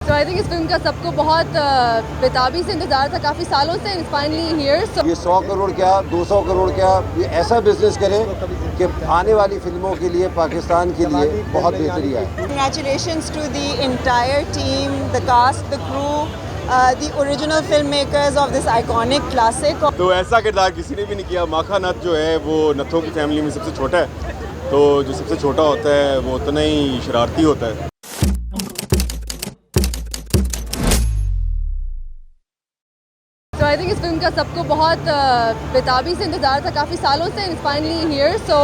So I think इस film का सबको बहुत बेताबी से इंतजार था काफ़ी सालों से, and it's finally here. So ये 100 करोड़ क्या 200 करोड़ क्या ये ऐसा बिजनेस करें कि आने वाली फिल्मों के लिए पाकिस्तान के लिए बहुत बेहतरी आए। Congratulations to the entire team, the cast, the crew, the original filmmakers of this iconic classic. तो ऐसा किरदार किसी ने भी नहीं किया। माखा नथ जो है वो नथों की फैमिली में सबसे छोटा है, तो जो सबसे छोटा होता है वो उतना ही शरारती होता है। So I think इस फिल्म का सबको बहुत बेताबी से इंतजार था काफ़ी सालों से, and it's finally here. So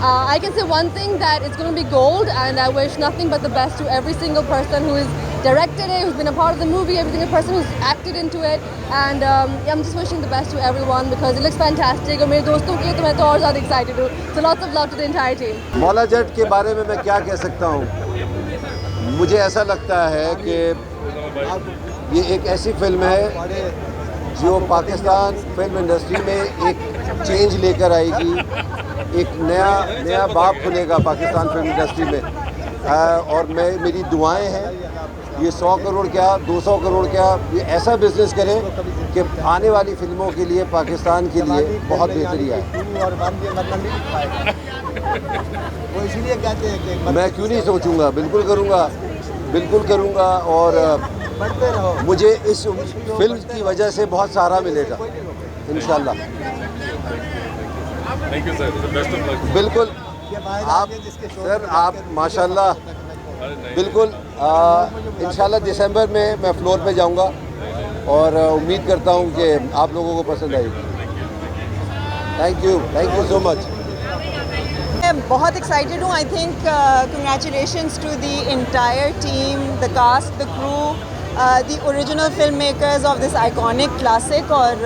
I can say one thing, that it's going to be gold, and I wish nothing but the best to every single person who has directed it, who's been a part of the movie, every single person who's acted into it, and I'm just wishing the best to everyone because it looks fantastic. और मेरे दोस्तों के लिए तो मैं तो और ज़्यादा excited हूँ. So lots of love to the entire team. Maula Jatt के बारे में मैं क्या कह सकता हूँ, मुझे ऐसा लगता है कि ये एक ऐसी फिल्म है जो पाकिस्तान फिल्म इंडस्ट्री में एक चेंज लेकर आएगी, एक नया बाब खुलेगा पाकिस्तान फिल्म इंडस्ट्री में। और मेरी दुआएं हैं ये 100 करोड़ क्या 200 करोड़ क्या ये ऐसा बिजनेस करें कि आने वाली फिल्मों के लिए पाकिस्तान के लिए बहुत बेहतरी आए। वो इसीलिए कहते हैं कि मैं क्यों नहीं सोचूंगा, बिल्कुल करूंगा और मुझे इस फिल्म की वजह से बहुत सहारा मिलेगा इंशाल्लाह। Thank you sir, best of luck. बिल्कुल आप सर, आप माशाल्लाह, बिल्कुल इंशाल्लाह दिसंबर में मैं फ्लोर पे जाऊंगा और उम्मीद करता हूं कि आप लोगों को पसंद आएगी। Thank you so much. मैं बहुत एक्साइटेड हूँ। I think congratulations to the entire team, the cast, the crew, the original filmmakers of this iconic classic, और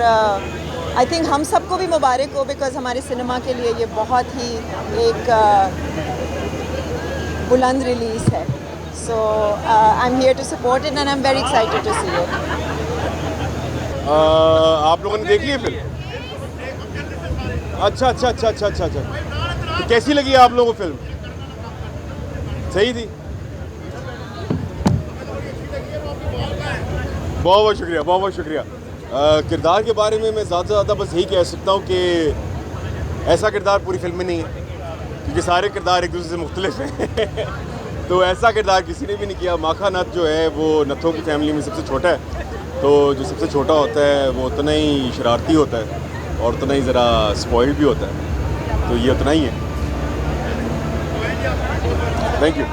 आई थिंक हम सबको भी मुबारक हो बिकॉज हमारे सिनेमा के लिए ये बहुत ही एक बुलंद रिलीज़ है। So I am here to support it and I am very excited to see it. आप लोगों ने देख ली फिल्म? अच्छा। तो कैसी लगी आप लोगों को फिल्म? सही थी? बहुत शुक्रिया। किरदार के बारे में मैं ज़्यादा से ज़्यादा बस यही कह सकता हूँ कि ऐसा किरदार पूरी फिल्म में नहीं है, क्योंकि सारे किरदार एक दूसरे से मुख्तलिफ हैं। तो ऐसा किरदार किसी ने भी नहीं किया। माखा नथ जो है वो नथों की फैमिली में सबसे छोटा है, तो जो सबसे छोटा होता है वो उतना ही शरारती होता है और उतना ही ज़रा स्पॉइल्ड भी होता है, तो ये उतना ही है। Thank you.